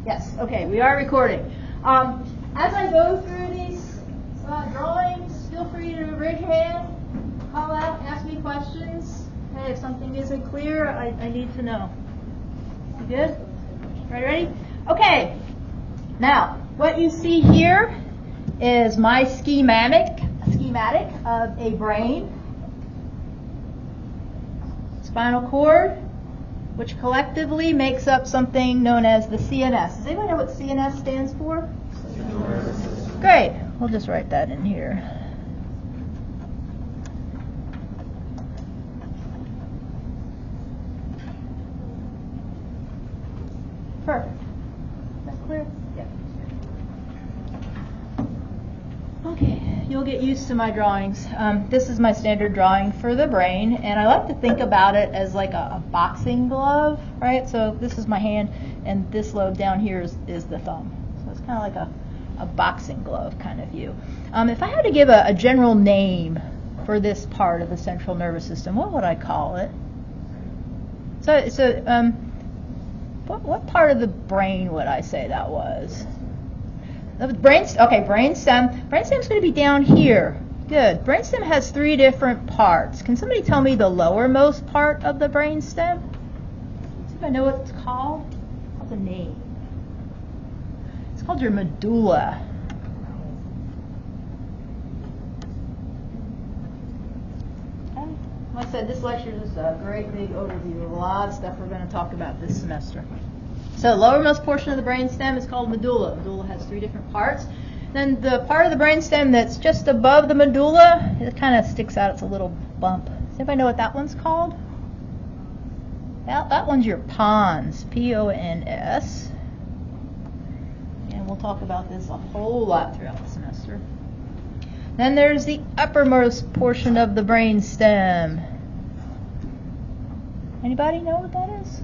Yes, okay, we are recording. As I go through these drawings, feel free to raise your hand, call out, ask me questions. Hey, if something isn't clear, I need to know. You good? Ready? Okay. Now, what you see here is my schematic of a brain, spinal cord, which collectively makes up something known as the CNS. Does anybody know what CNS stands for? Great. We'll just write that in here. Perfect. That's clear? Yeah. Okay, you'll get used to my drawings. This is my standard drawing for the brain, and I like to think about it as like a boxing glove, right? So this is my hand, and this lobe down here is the thumb. So it's kind of like a boxing glove kind of view. If I had to give a general name for this part of the central nervous system, what would I call it? What part of the brain would I say that was? Brainstem. Brainstem's going to be down here. Good. Brainstem has 3 different parts. Can somebody tell me the lowermost part of the brainstem? See if I know what it's called. What's the name? It's called your medulla. Okay. Like I said, this lecture is a great big overview of a lot of stuff we're going to talk about this semester. So the lowermost portion of the brainstem is called medulla. Medulla has 3 different parts. Then the part of the brainstem that's just above the medulla, it kind of sticks out. It's a little bump. Does anybody know what that one's called? That one's your pons, P-O-N-S. And we'll talk about this a whole lot throughout the semester. Then there's the uppermost portion of the brainstem. Anybody know what that is?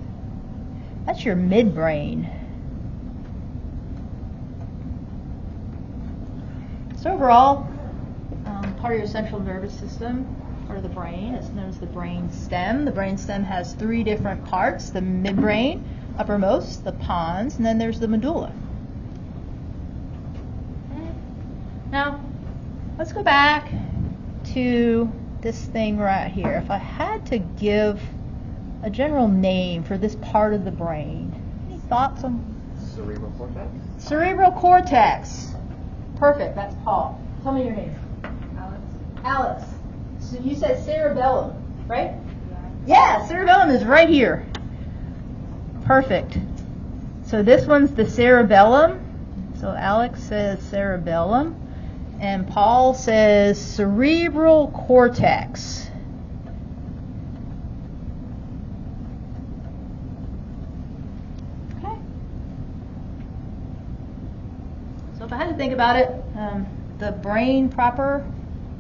That's your midbrain. So overall, part of your central nervous system, part of the brain, is known as the brain stem. The brain stem has 3 different parts: the midbrain, uppermost, the pons, and then there's the medulla. Okay. Now, let's go back to this thing right here. If I had to give a general name for this part of the brain, any thoughts on? Cerebral cortex. Cerebral cortex. Perfect. That's Paul. Tell me your name. Alex. So you said cerebellum, right? Yeah, cerebellum is right here. Perfect. So this one's the cerebellum. So Alex says cerebellum, and Paul says cerebral cortex. So if I had to think about it, the brain proper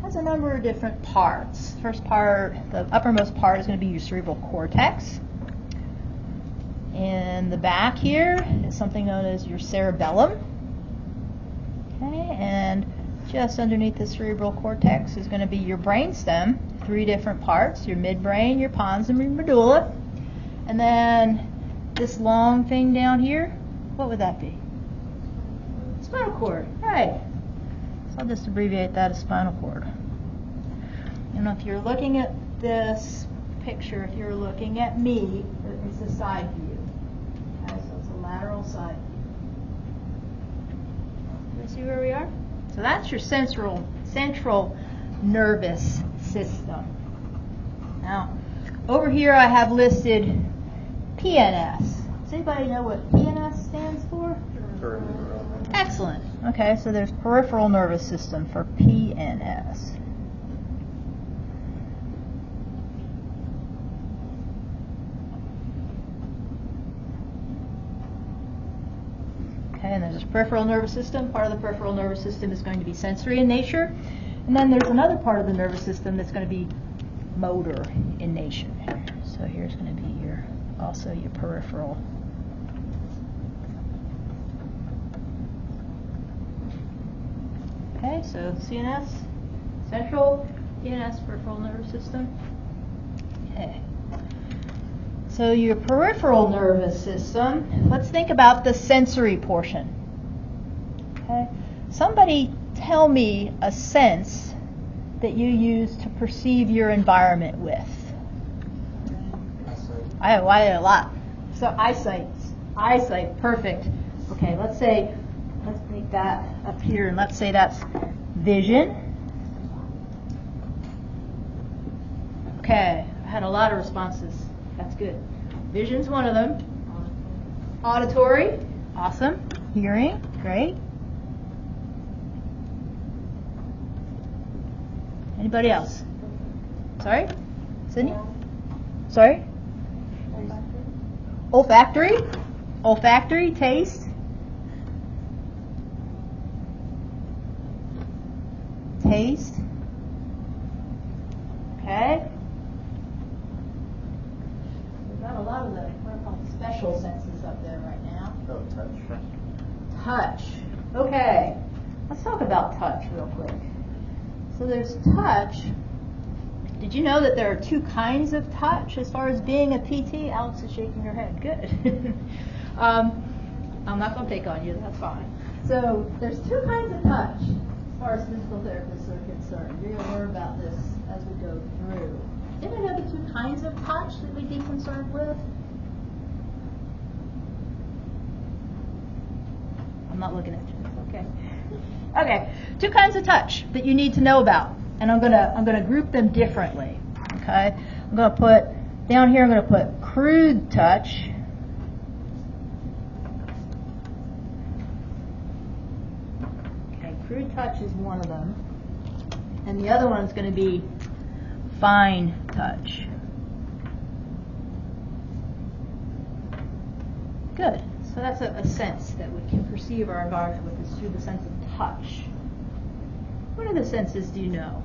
has a number of different parts. First part, the uppermost part, is going to be your cerebral cortex. In the back here is something known as your cerebellum. Okay, and just underneath the cerebral cortex is going to be your brainstem, 3 different parts: your midbrain, your pons, and your medulla. And then this long thing down here, what would that be? Spinal cord, right. So I'll just abbreviate that as spinal cord. And if you're looking at this picture, if you're looking at me, it's a side view. Okay, so it's a lateral side view. You see where we are? So that's your central nervous system. Now, over here I have listed PNS. Does anybody know what PNS stands for? Excellent. Okay, so there's peripheral nervous system for PNS. Okay, and there's a peripheral nervous system. Part of the peripheral nervous system is going to be sensory in nature. And then there's another part of the nervous system that's going to be motor in nature. So here's going to be also your peripheral. Okay, so CNS, central, PNS, peripheral nervous system. Okay. So your peripheral nervous system, let's think about the sensory portion. Okay? Somebody tell me a sense that you use to perceive your environment with. I have a lot. So eyesight, perfect. Okay, let's make that up here, and let's say that's vision. Okay, I had a lot of responses. That's good. Vision's one of them. Auditory, awesome. Hearing, great. Anybody else? Sorry? Sydney? Sorry? Olfactory? Olfactory, taste. Taste. Okay. We've got a lot of the what are called special senses up there right now. Oh, touch. Touch. Okay. Let's talk about touch real quick. So there's touch. Did you know that there are two kinds of touch as far as being a PT? Alex is shaking her head. Good. I'm not going to pick on you. That's fine. So there's two kinds of touch as far as physical therapists are concerned. You're going to learn about this as we go through. Did I know the two kinds of touch that we'd be concerned with? I'm not looking at you. Okay. Okay. Two kinds of touch that you need to know about. And I'm gonna group them differently. Okay? I'm gonna put down here, I'm gonna put crude touch. Okay, crude touch is one of them. And the other one's gonna be fine touch. Good. So that's a sense that we can perceive our environment with is through the sense of touch. What other senses do you know?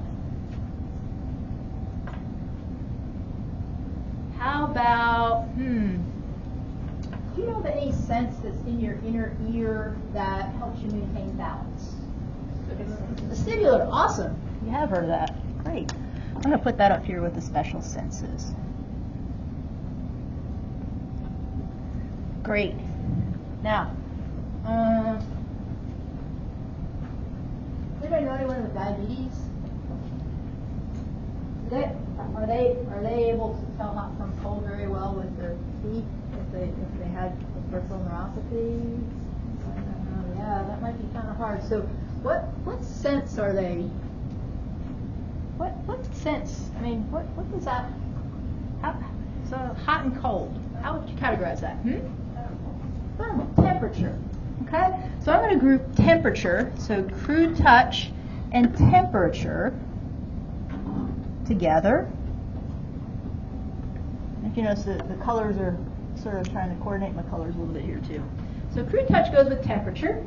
How about, do you know of any sense that's in your inner ear that helps you maintain balance? Vestibular, awesome. You have heard of that. Great. I'm going to put that up here with the special senses. Great. Now, anybody know anyone with diabetes? Are they able to tell hot from cold very well with their feet if they had peripheral neuropathy? Yeah, that might be kind of hard. So, what sense are they? What sense? I mean, what does that? So hot and cold. How would you categorize that? Thermal, temperature. Okay, so I'm going to group temperature, so crude touch and temperature together. If you notice the colors are sort of trying to coordinate my colors a little bit here too. So crude touch goes with temperature.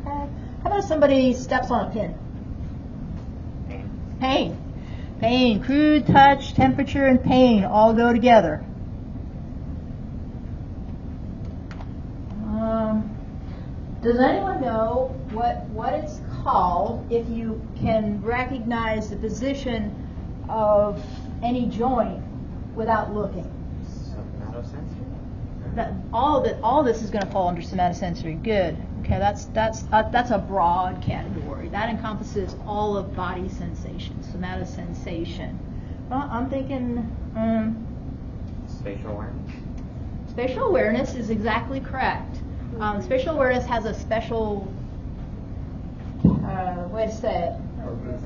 Okay, how about if somebody steps on a pin? Pain. Pain, crude touch, temperature, and pain all go together. Does anyone know what it's called if you can recognize the position of any joint without looking? All this is going to fall under somatosensory. Good. Okay, that's a broad category. That encompasses all of body sensation, somatosensation. Well, I'm thinking Spatial awareness. Spatial awareness is exactly correct. Spatial awareness has a special way to say it.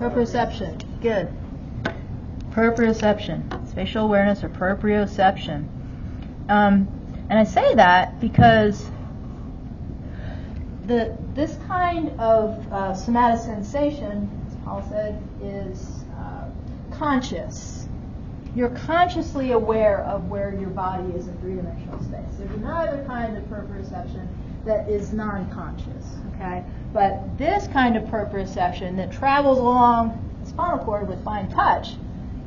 Proprioception. Good. Proprioception. Spatial awareness or proprioception. And I say that because this kind of somatosensation, as Paul said, is conscious. You're consciously aware of where your body is in three-dimensional space. There's another kind of proprioception that is non-conscious, okay? But this kind of proprioception that travels along the spinal cord with fine touch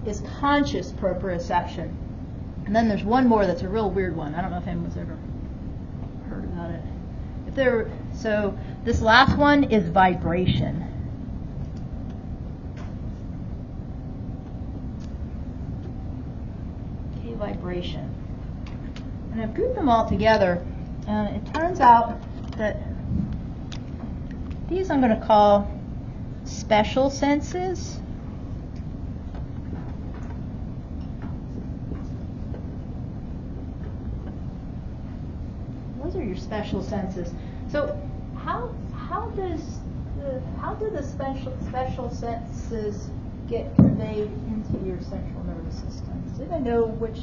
is conscious proprioception. And then there's one more that's a real weird one. I don't know if anyone's ever heard about it. So this last one is vibration. Okay, vibration. vibration. And I've grouped them all together, and it turns out that these I'm going to call special senses. Those are your special senses. So how do the special senses get conveyed into your central nervous system? Does anybody know which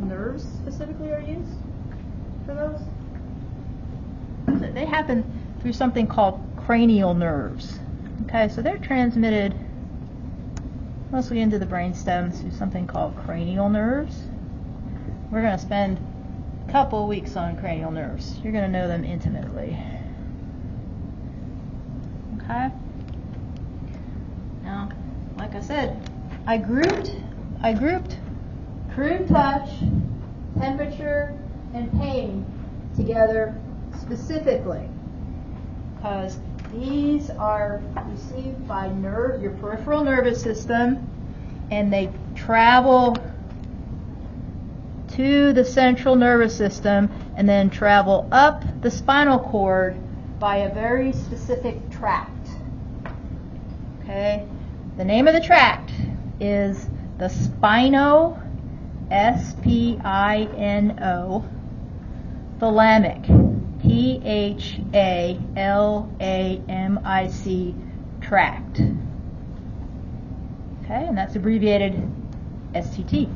nerves specifically are used for those? They happen through something called cranial nerves. Okay, so they're transmitted mostly into the brainstem through something called cranial nerves. We're going to spend a couple weeks on cranial nerves. You're going to know them intimately. Okay? Now, like I said, I grouped crude touch, temperature, and pain together specifically because these are received by your peripheral nervous system, and they travel to the central nervous system and then travel up the spinal cord by a very specific tract. Okay? The name of the tract is the spino, S-P-I-N-O, thalamic, T-H-A-L-A-M-I-C tract. Okay, and that's abbreviated STT.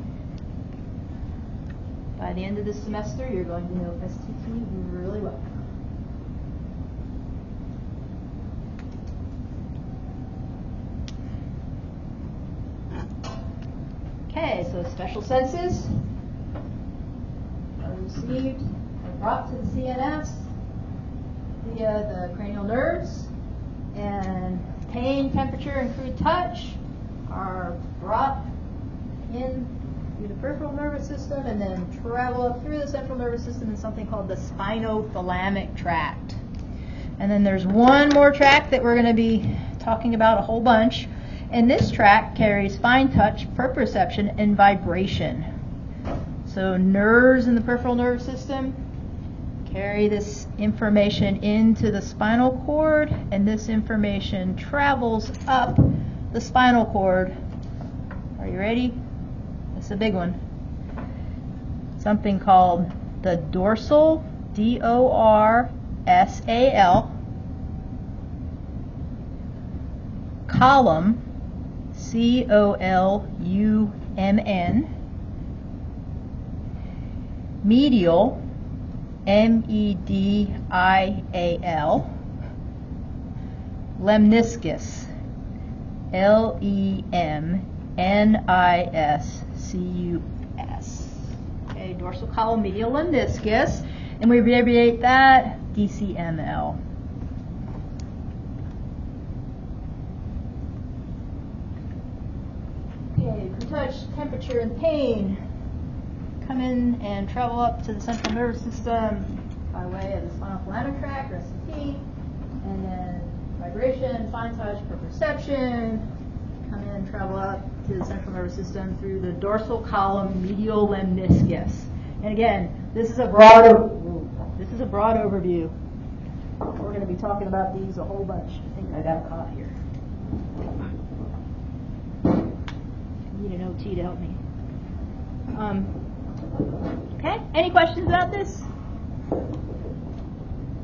By the end of this semester, you're going to know STT really well. Okay, so special senses are received and brought to the CNS via the cranial nerves, and pain, temperature, and crude touch are brought in through the peripheral nervous system and then travel up through the central nervous system in something called the spinothalamic tract. And then there's one more tract that we're going to be talking about a whole bunch. And this tract carries fine touch, proprioception, and vibration. So nerves in the peripheral nervous system carry this information into the spinal cord, and this information travels up the spinal cord. Are you ready? This is a big one. Something called the dorsal, D-O-R-S-A-L, column, C-O-L-U-M-N, medial, M-E-D-I-A-L, lemniscus, L-E-M-N-I-S-C-U-S. Okay, dorsal column, medial lemniscus, and we abbreviate that DCML. Okay, touch, temperature, and pain come in and travel up to the central nervous system by way of the spinothalamic tract, or SCT, and then vibration, fine touch, proprioception come in and travel up to the central nervous system through the dorsal column, medial lemniscus. And again, this is a broad overview. We're going to be talking about these a whole bunch. I think I got caught here. Need an OT to help me. Okay, any questions about this?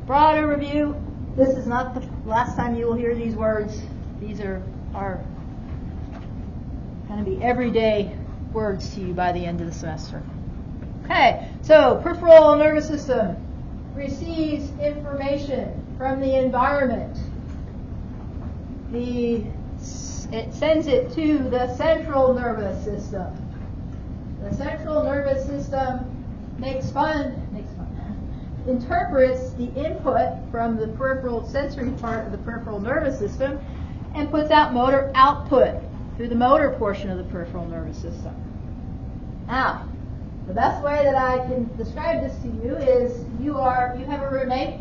Broad overview. This is not the last time you will hear these words. These are going to be everyday words to you by the end of the semester. Okay, so peripheral nervous system receives information from the environment. It sends it to the central nervous system. The central nervous system interprets the input from the peripheral sensory part of the peripheral nervous system and puts out motor output through the motor portion of the peripheral nervous system. Now, the best way that I can describe this to you is you have a roommate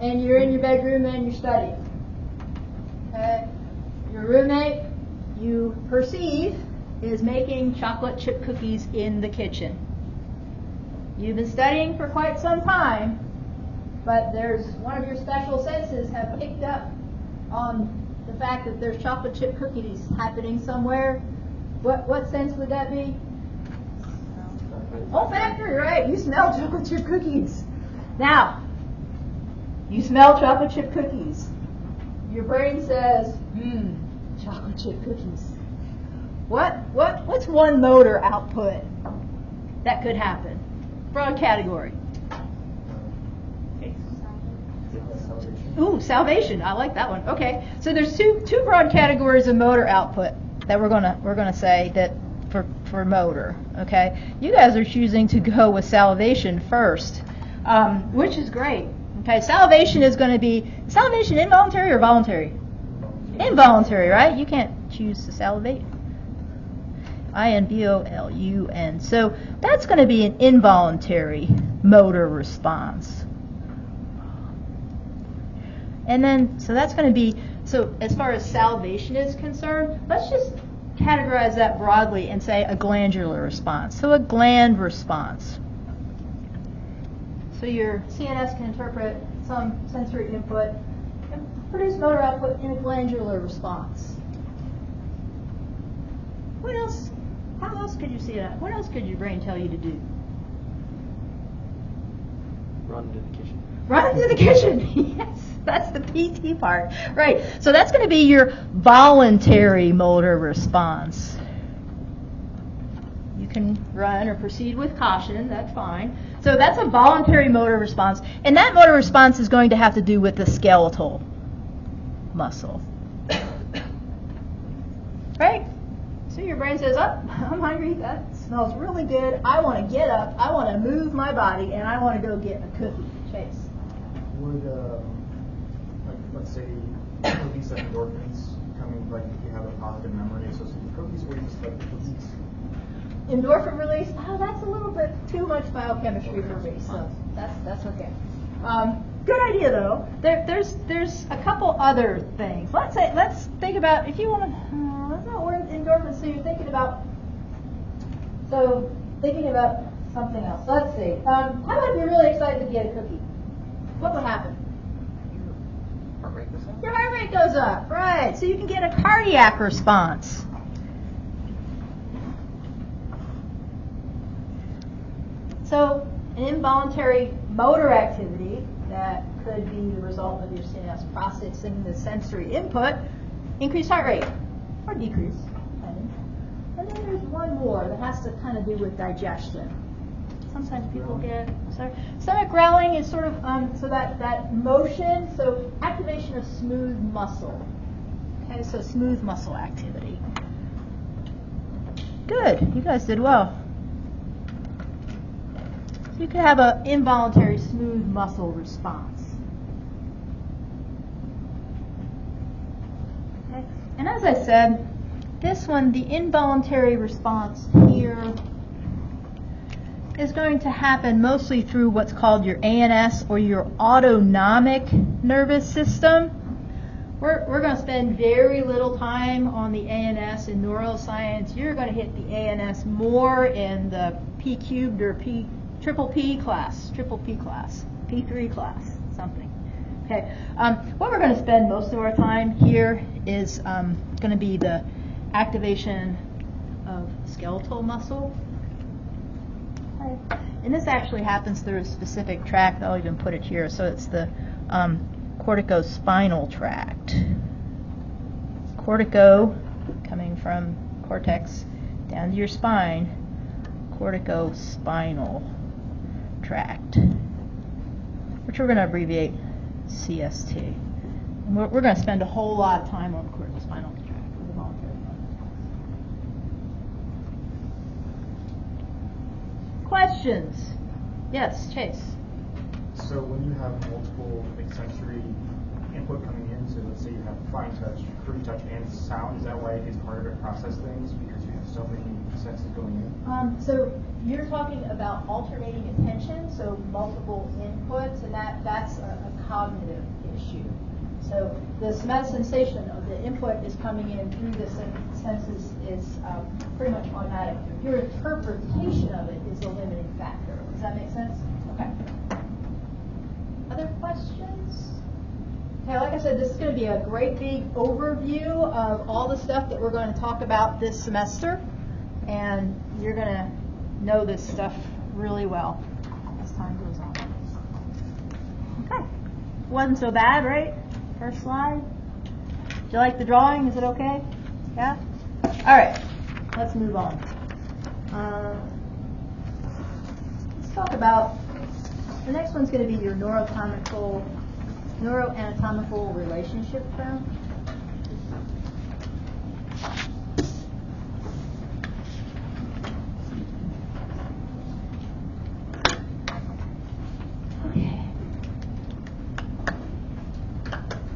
and you're in your bedroom and you're studying. Okay? Your roommate, you perceive, is making chocolate chip cookies in the kitchen. you've been studying for quite some time, but there's one of your special senses have picked up on the fact that there's chocolate chip cookies happening somewhere. What sense would that be? Olfactory, right? You smell chocolate chip cookies. Now, you smell chocolate chip cookies. Your brain says, chocolate chip cookies. What's one motor output that could happen? Broad category. Ooh, salivation. I like that one. Okay, so there's two broad categories of motor output that we're gonna say that for motor. Okay, you guys are choosing to go with salivation first, which is great. Okay, salivation is going to be involuntary or voluntary? Involuntary, right? You can't choose to salivate. INVOLUN. So that's going to be an involuntary motor response. And then, so that's going to be, so as far as salivation is concerned, let's just categorize that broadly and say a glandular response. So a gland response. So your CNS can interpret some sensory input and produce motor output in a glandular response. What else? How else could you see that? What else could your brain tell you to do? Run to the kitchen. Run to the kitchen. Yes, that's the PT part. Right. So that's going to be your voluntary motor response. You can run or proceed with caution. That's fine. So that's a voluntary motor response. And that motor response is going to have to do with the skeletal muscle. Right? So your brain says, oh, I'm hungry. That smells really good. I want to get up. I want to move my body. And I want to go get a cookie. Chase. Would, let's say, cookies like endorphins coming, like if you have a positive memory associated with cookies, or just like cookies? Endorphin release, that's a little bit too much biochemistry for me, so that's okay. Good idea though. There's a couple other things. Let's think about if you want to. That's not where endorphins. So you're thinking about something else. Let's see. How about if you're really excited to get a cookie? What would happen? Heart rate goes up. Your heart rate goes up, right? So you can get a cardiac response. So an involuntary motor activity that could be the result of your CNS processing the sensory input, increased heart rate, or decrease, depending. And then there's one more that has to kind of do with digestion. Sometimes people get stomach growling is sort of so that motion, so activation of smooth muscle. Okay, so smooth muscle activity. Good, you guys did well. You could have an involuntary smooth muscle response. Okay. And as I said, this one, the involuntary response here is going to happen mostly through what's called your ANS or your autonomic nervous system. We're going to spend very little time on the ANS in neuroscience. You're going to hit the ANS more in the P cubed or triple P class, P3 class, something. Okay. What we're going to spend most of our time here is going to be the activation of skeletal muscle. Okay. And this actually happens through a specific tract. I'll even put it here. So it's the corticospinal tract. Cortico, coming from cortex down to your spine, corticospinal tract, which we're going to abbreviate CST. And we're going to spend a whole lot of time on the corticospinal tract with the voluntary motor. Questions? Yes, Chase. So when you have multiple sensory input coming in, so let's say you have fine touch, crude touch, and sound, is that why it's harder to process things because you have so many senses going in? So you're talking about alternating attention, so multiple inputs, and that's a cognitive issue. So the somatic sensation of the input is coming in through the senses is pretty much automatic. Your interpretation of it is the limiting factor. Does that make sense? Okay. Other questions? Okay, like I said, this is going to be a great big overview of all the stuff that we're going to talk about this semester, and you're going to know this stuff really well as time goes on. Okay. Wasn't so bad, right? First slide. Do you like the drawing? Is it okay? Yeah? All right. Let's move on. Let's talk about, the next one's going to be your neuroanatomical relationship term. Okay.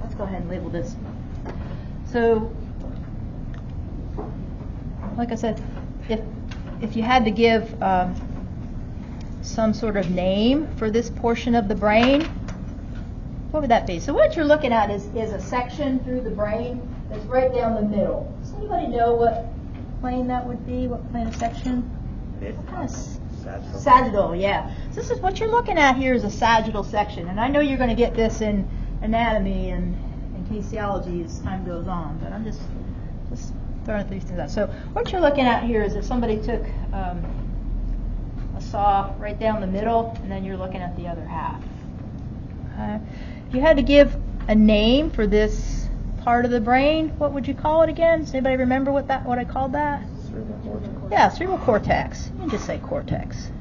Let's go ahead and label this. So, like I said, if you had to give some sort of name for this portion of the brain, what would that be? So what you're looking at is a section through the brain that's right down the middle. Does anybody know what plane that would be? What plane of section? What kind of sagittal, yeah. So this is what you're looking at here is a sagittal section. And I know you're going to get this in anatomy and kinesiology as time goes on, but I'm just throwing these things out. So what you're looking at here is if somebody took a saw right down the middle, and then you're looking at the other half. If you had to give a name for this part of the brain, what would you call it again? Does anybody remember what I called that? Cerebral cortex. Yeah, cerebral cortex. You can just say cortex.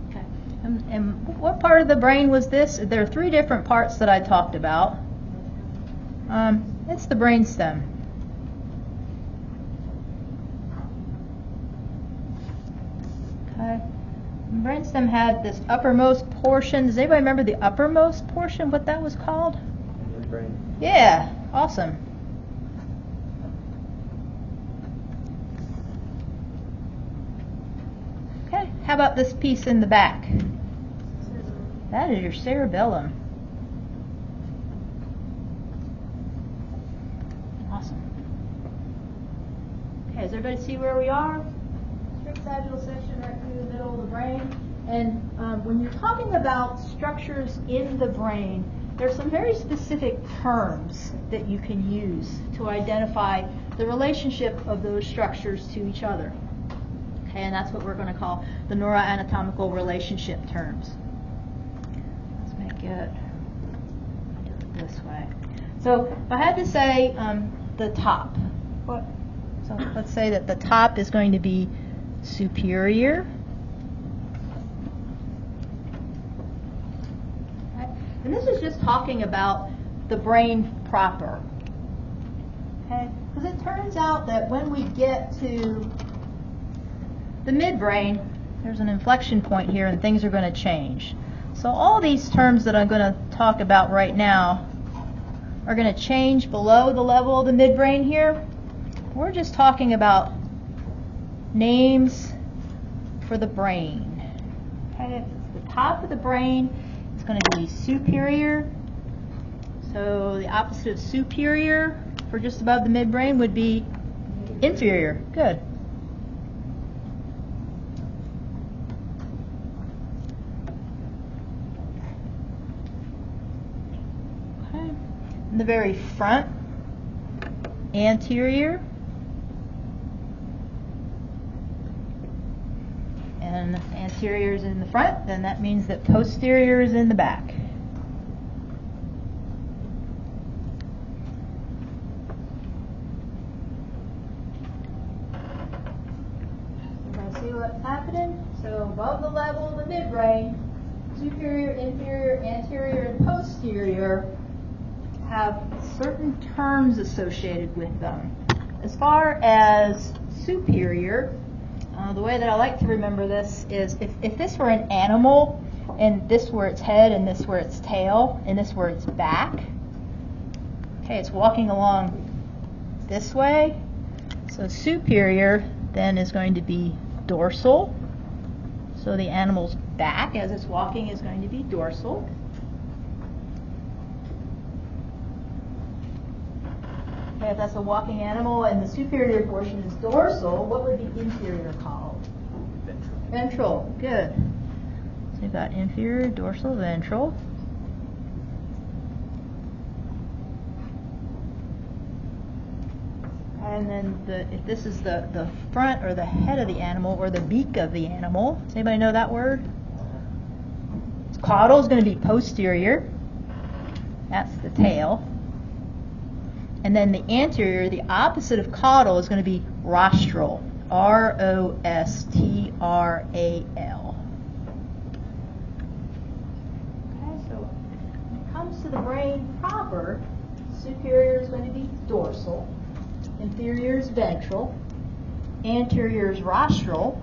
Okay. And what part of the brain was this? There are three different parts that I talked about. It's the brainstem. Okay. Brainstem had this uppermost portion. Does anybody remember the uppermost portion, what that was called? Midbrain. Yeah, awesome. Okay, how about this piece in the back? That is your cerebellum. Awesome. Okay, does everybody see where we are? Sagittal section right through the middle of the brain. And when you're talking about structures in the brain, there's some very specific terms that you can use to identify the relationship of those structures to each other. Okay, and that's what we're going to call the neuroanatomical relationship terms. Let's make it do it this way. So if I had to say the top, what? So let's say that the top is going to be superior. Okay. And this is just talking about the brain proper. Okay? Because it turns out that when we get to the midbrain, there's an inflection point here and things are going to change. So all these terms that I'm going to talk about right now are going to change below the level of the midbrain here. We're just talking about names for the brain. Okay, the top of the brain is going to be superior. So the opposite of superior for just above the midbrain would be inferior. Good. Okay. In the very front, anterior. And anterior is in the front, then that means that posterior is in the back. Everybody see what's happening? So above the level of the midbrain, superior, inferior, anterior, and posterior have certain terms associated with them. As far as superior, the way that I like to remember this is if this were an animal and this were its head and this were its tail and this were its back, okay, it's walking along this way. So superior then is going to be dorsal. So the animal's back as it's walking is going to be dorsal. Okay, if that's a walking animal and the superior portion is dorsal, what would the inferior called? Ventral. Ventral. Good. So you've got inferior, dorsal, ventral. And then if this is the front or the head of the animal or the beak of the animal, does anybody know that word? Caudal is going to be posterior. That's the tail. And then the anterior, the opposite of caudal, is going to be rostral. R-O-S-T-R-A-L. Okay, so when it comes to the brain proper, superior is going to be dorsal, inferior is ventral, anterior is rostral,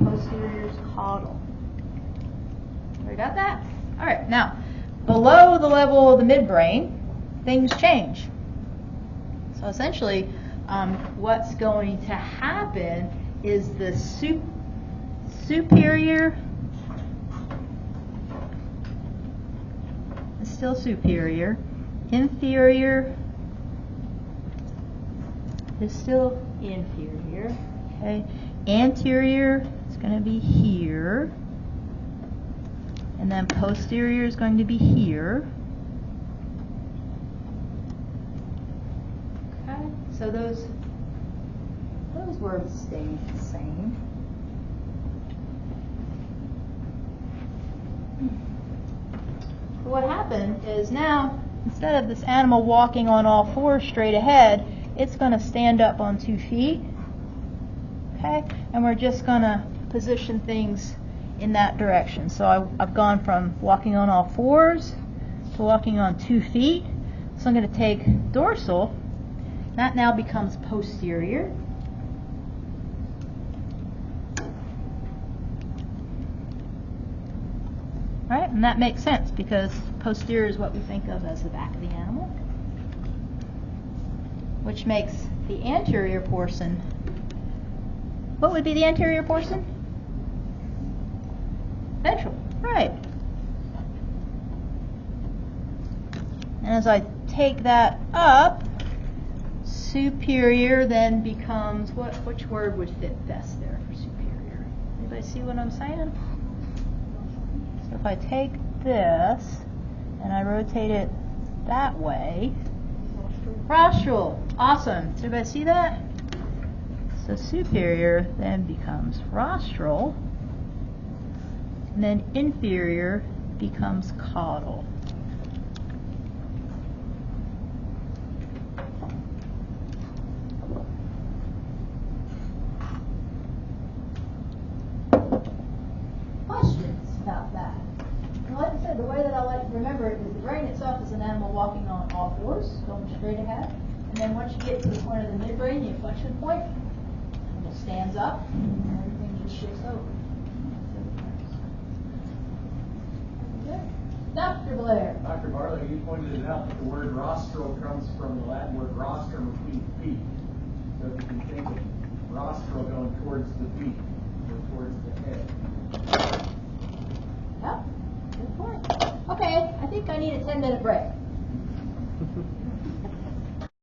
posterior is caudal. We got that? All right, now, below the level of the midbrain, things change. So essentially, what's going to happen is the superior is still superior, inferior is still inferior, okay? Anterior is going to be here, and then posterior is going to be here. So those words stay the same. So what happened is now, instead of this animal walking on all fours straight ahead, it's going to stand up on 2 feet. Okay? And we're just going to position things in that direction. So I've gone from walking on all fours to walking on 2 feet. So I'm going to take dorsal. That now becomes posterior. Right? And that makes sense because posterior is what we think of as the back of the animal, which makes the anterior portion. What would be the anterior portion? Ventral. Right. And as I take that up, superior then becomes which word would fit best there for superior? Anybody see what I'm saying? So if I take this and I rotate it that way, rostral. Awesome. Does everybody see that? So superior then becomes rostral, and then inferior becomes caudal. Like I said, the way that I like to remember it is the brain itself is an animal walking on all fours, going straight ahead. And then once you get to the point of the midbrain, the inflection point, the animal stands up, and everything just shifts over. Okay. Dr. Blair. Dr. Barlow, you pointed it out that the word rostral comes from the Latin word rostrum, which means beak. So if you can think of rostral going towards the beak or towards the head. Yep. Good point. Okay, I think I need a 10-minute break.